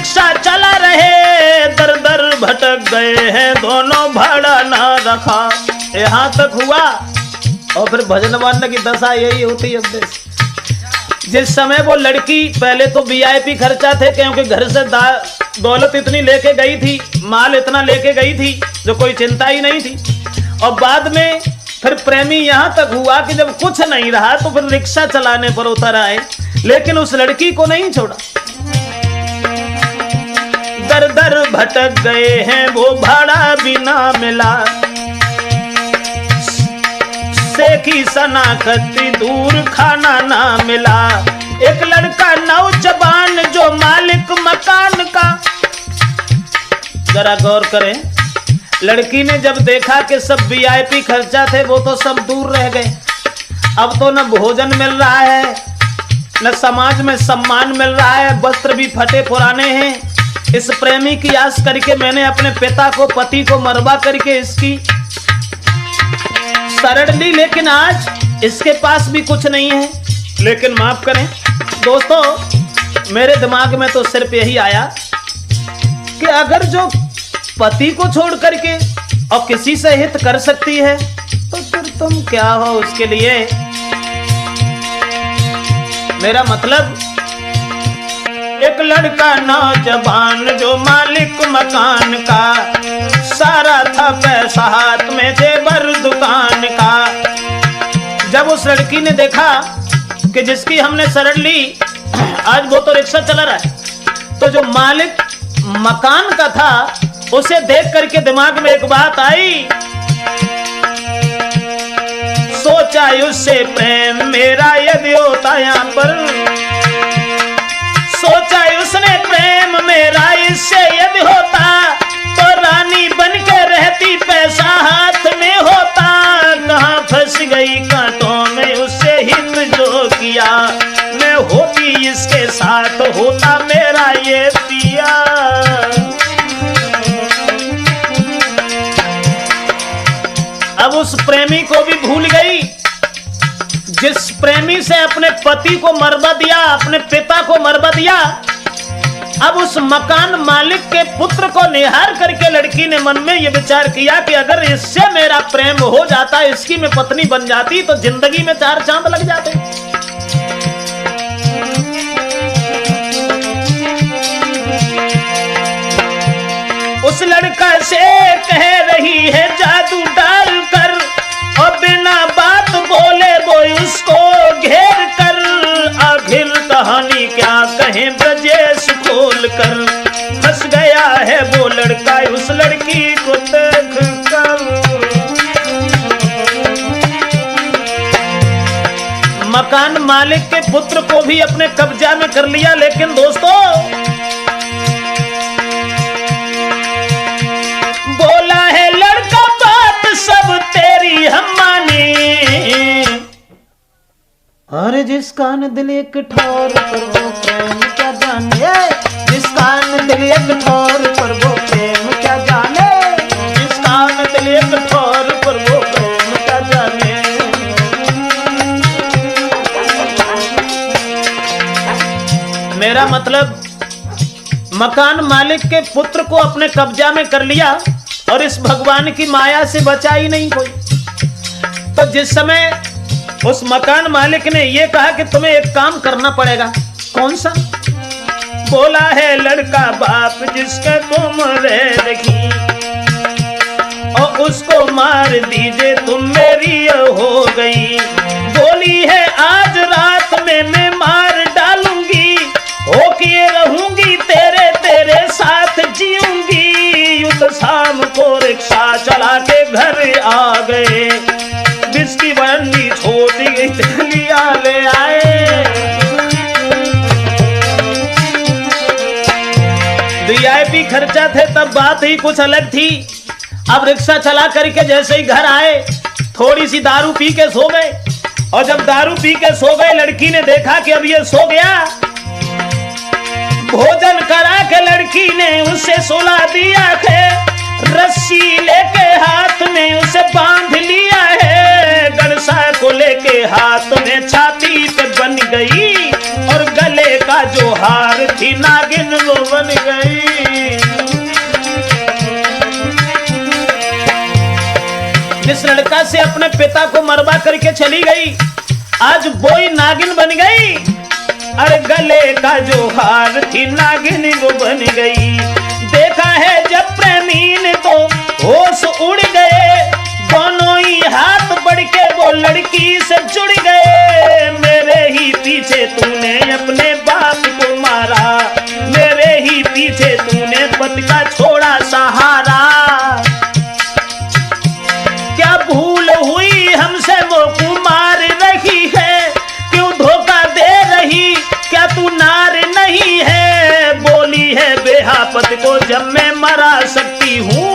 Rickshaw चला रहे, दर दर भटक गए हैं दोनों, भाड़ा ना रखा। यहाँ तक हुआ और फिर भजन मानने की दशा यही होती है देश। जिस समय वो लड़की, पहले तो वीआईपी खर्चा थे क्योंकि घर से दौलत इतनी लेके गई थी, माल इतना लेके गई थी जो कोई चिंता ही नहीं थी। और बाद में फिर प्रेमी यहाँ तक हुआ कि जब कुछ नहीं रहा तो फिर रिक्शा चलाने पर उतर आए, लेकिन उस लड़की को नहीं छोड़ा। दर दर भटक गए हैं वो, भाड़ा भी ना मिला, की सनाखती दूर खाना ना मिला। एक लड़का नौजवान जो मालिक मकान का, जरा गौर करें, लड़की ने जब देखा कि सब वीआईपी खर्चा थे वो तो सब दूर रह गए, अब तो न भोजन मिल रहा है न समाज में सम्मान मिल रहा है, वस्त्र भी फटे पुराने हैं। इस प्रेमी की आस करके मैंने अपने पिता को, पति को मरवा करके इसकी शरण ली, लेकिन आज इसके पास भी कुछ नहीं है। लेकिन माफ करें दोस्तों, मेरे दिमाग में तो सिर्फ यही आया कि अगर जो पति को छोड़ करके और किसी से हित कर सकती है तो फिर तुम क्या हो उसके लिए। मेरा मतलब, एक लड़का नौजवान जो मालिक मकान का, सारा था पैसा हाथ में जेवर दुकान का। जब उस लड़की ने देखा कि जिसकी हमने शरण ली आज वो तो रिक्शा चला रहा है, तो जो मालिक मकान का था उसे देख करके दिमाग में एक बात आई, सोचा उससे प्रेम मेरा यदि होता यहाँ पर, सोचा उसने प्रेम मेरा इससे यदि होता तो रानी बन के रहती, पैसा हाथ में होता। कहाँ फंस गई कांटों में, उससे हित जो किया, मैं होती इसके साथ, होता मेरा ये पिया। अब उस प्रेमी को भी भूल गई, जिस प्रेमी से अपने पति को मरवा दिया, अपने पिता को मरवा दिया। अब उस मकान मालिक के पुत्र को निहार करके लड़की ने मन में यह विचार किया कि अगर इससे मेरा प्रेम हो जाता, इसकी मैं पत्नी बन जाती तो जिंदगी में 4 चांद लग जाते। उस लड़का से कह रही है जादू डाल कर, और बिना बात बोले वो उसको घेर कर। आखिर कहानी क्या कहें ब्रजेश खोल कर, फंस गया है वो लड़का उस लड़की को देख कर। मकान मालिक के पुत्र को भी अपने कब्जा में कर लिया, लेकिन दोस्तों बोला है लड़का बात सब तेरी हम माने, और जिसका न दिल एक ठोर पर वो प्रेम क्या जाने, जिसका न दिल एक ठोर पर वो प्रेम क्या जाने, जिसका न दिल एक ठोर पर वो प्रेम क्या जाने। मेरा मतलब, मकान मालिक के पुत्र को अपने कब्जा में कर लिया और इस भगवान की माया से बचा ही नहीं कोई। तो जिस समय उस मकान मालिक ने यह कहा कि तुम्हें एक काम करना पड़ेगा, कौन सा? बोला है लड़का बाप जिसका तुम रखी, और उसको मार दीजिए तुम मेरी हो गई। बोली है आज रात में मैं मार डालूंगी, होके रहूंगी तेरे तेरे साथ जीऊंगी। युद्ध शाम को रिक्शा चला के घर आ गए, जिसकी बंदी छोटी गई लिया ले आए। वीआईपी खर्चा थे तब बात ही कुछ अलग थी। अब रिक्शा चला करके जैसे ही घर आए, थोड़ी सी दारू पी के सो गए, और जब दारू पी के सो गए लड़की ने देखा कि अब ये सो गया। भोजन करा के लड़की ने उसे सुला दिया है, रस्सी लेके हाथ में उसे बांध लिया है। गणसा को लेके हाथ में छाती पे बन गई, और गले का जो हार थी नागिन वो बन गई। जिस लड़का से अपने पिता को मरवा करके चली गई, आज वही नागिन बन गई। अरे गले का जो हार थी नागिन वो बन गई। देखा है जब प्रेमी ने तो होश उड़ गए, दोनों ही हाथ बढ़ के वो लड़की से जुड़ गए। मेरे ही पीछे तूने अपने बाप को मारा, मेरे ही पीछे तूने पति का छोड़ा सहारा। क्या भूल हुई हमसे वो कुमार रही है, क्यों धोखा दे रही, क्या तू नार नहीं है। बोली है बेहापत को जब मैं मरा सकती हूँ,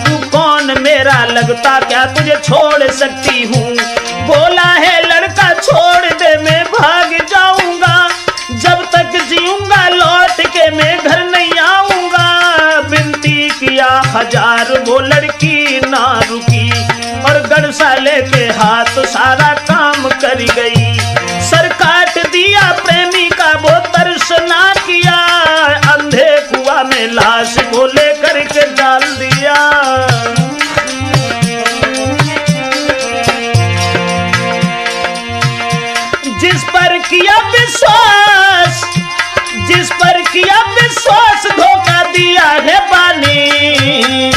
तू कौन मेरा लगता क्या तुझे छोड़ सकती हूँ। बोला है लड़का छोड़ दे मैं भाग जाऊंगा, जब तक जीऊंगा लौट के मैं घर नहीं आऊंगा। विनती किया हजार वो लड़की ना रुकी, और गड़साले के हाथ सारा काम कर गई। सर काट दिया प्रेमी का वो तरस ना किया, अंधे कुआं में लाश को लेकर के डाल दिया। जिस पर किया विश्वास, जिस पर किया विश्वास धोखा दिया है बानी।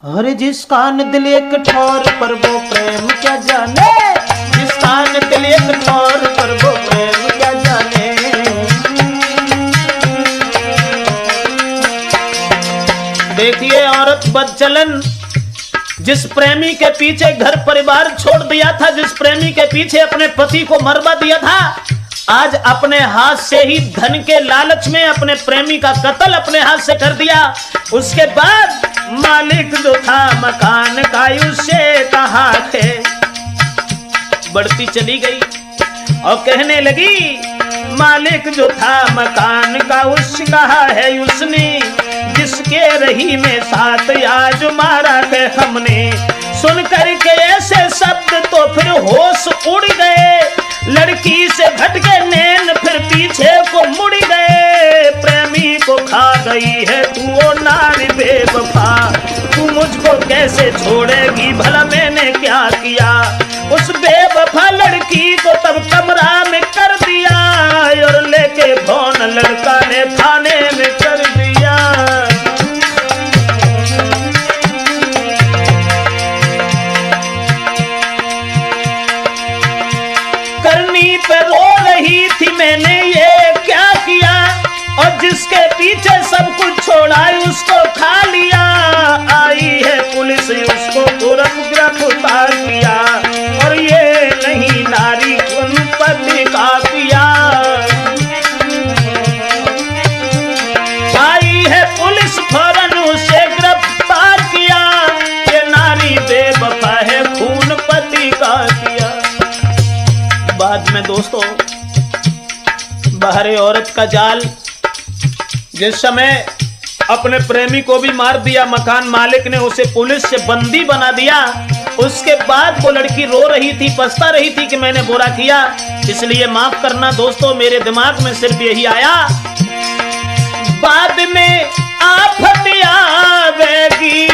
अरे जिस कान दिल एक ठौर पर वो प्रेम क्या जाने, जिस कान दिल एक ठौर पर वो प्रेम क्या जाने। देखिए औरत बदचलन, जिस प्रेमी के पीछे घर परिवार छोड़ दिया था, जिस प्रेमी के पीछे अपने पति को मरवा दिया था, आज अपने हाथ से ही धन के लालच में अपने प्रेमी का कत्ल अपने हाथ से कर दिया। उसके बाद मालिक जो था मकान का उससे कहा थे, बढ़ती चली गई और कहने लगी मालिक जो था मकान का उससे कहा है उसने, जिसके रही में साथ आज मारा थे हमने। सुन करके ऐसे शब्द तो फिर होश उड़ गए, लड़की से भटके नैन फिर पीछे को मुड़ गए। प्रेमी को खा गई है तू ओ नारी बेवफा, तू मुझको कैसे छोड़ेगी भला मैंने क्या किया। उस बेवफा लड़की को तब कमरा में कर दिया, और लेके फोन लड़का ने थाने में कर दिया। करनी पे रो रही थी मैंने ये क्या किया, और जिसके पीछे सब कुछ छोड़ा उसको खा लिया। आई है पुलिस उसको तुरंत गिरफ्तार किया, और ये नहीं नारी पति का पिया। आई है पुलिस फौरन उसे गिरफ्तार किया, ये नारी बेवफा है खून पति का किया। बाद में दोस्तों बाहरी औरत का जाल, जिस समय अपने प्रेमी को भी मार दिया, मकान मालिक ने उसे पुलिस से बंदी बना दिया। उसके बाद वो लड़की रो रही थी, पछता रही थी कि मैंने बुरा किया, इसलिए माफ करना दोस्तों। मेरे दिमाग में सिर्फ यही आया, बाद में आफत आवेगी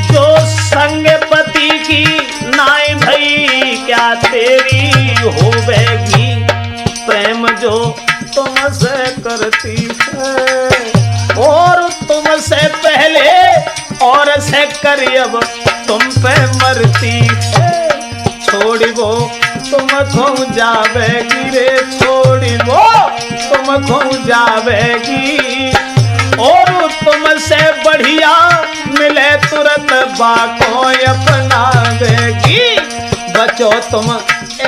जो संग पति की नाई भई क्या तेरी होवेगी। प्रेम जो तुमसे करती है और तुमसे पहले और से करी अब तुम पे मरती है। छोड़ी वो तुम खो जावेगी रे, छोड़ी वो तुम खो जावेगी, और तुमसे बढ़िया मिले तुरंत बाको अपना देगी। बचो तुम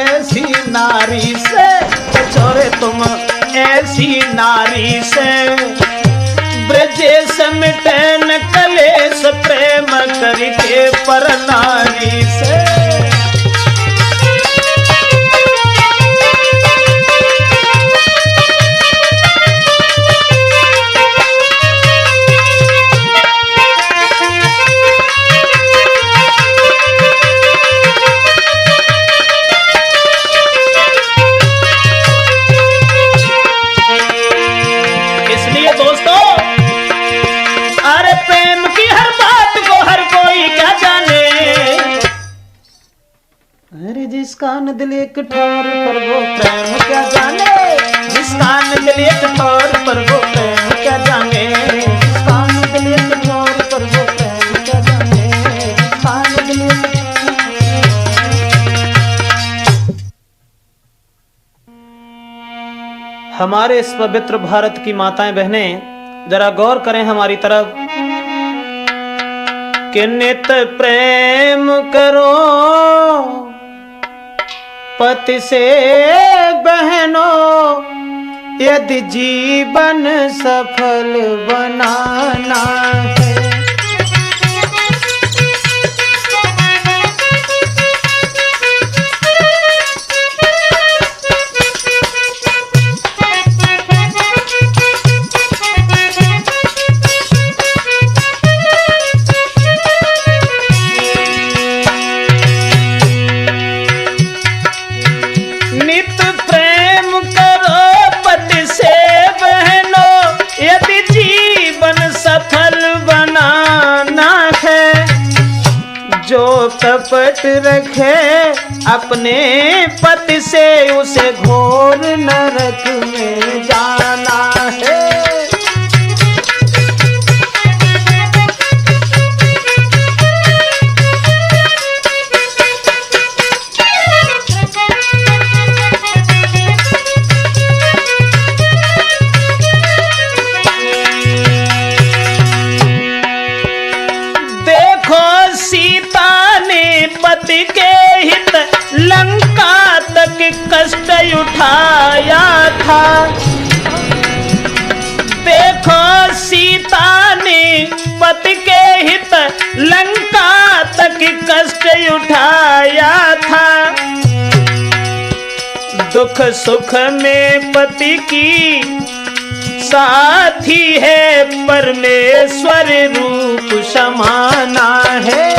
ऐसी नारी से, बचो रे तुम ऐसी नारी से, ब्रजेश मिटे न कलेश प्रेम करके पर नारी से। इसलिए दोस्तों जिसका न दिल एक ठोर पर वो प्रेम क्या जाने, जिसका न दिल एक ठोर पर वो प्रेम क्या जाने, जिसका न दिल एक ठोर पर वो प्रेम क्या जाने, जिसका न दिल एक। हमारे इस पवित्र भारत की माताएं बहनें जरा गौर करें हमारी तरफ कि नित प्रेम करो पति से बहनों, यदि जीवन सफल बनाना है। जो कपट रखे अपने पति से, उसे घोर नरक में जाना है। पति के हित लंका तक कष्ट उठाया था। देखो सीता ने पति के हित लंका तक कष्ट उठाया था। दुख सुख में पति की साथी है, परमेश्वर रूप समाना है।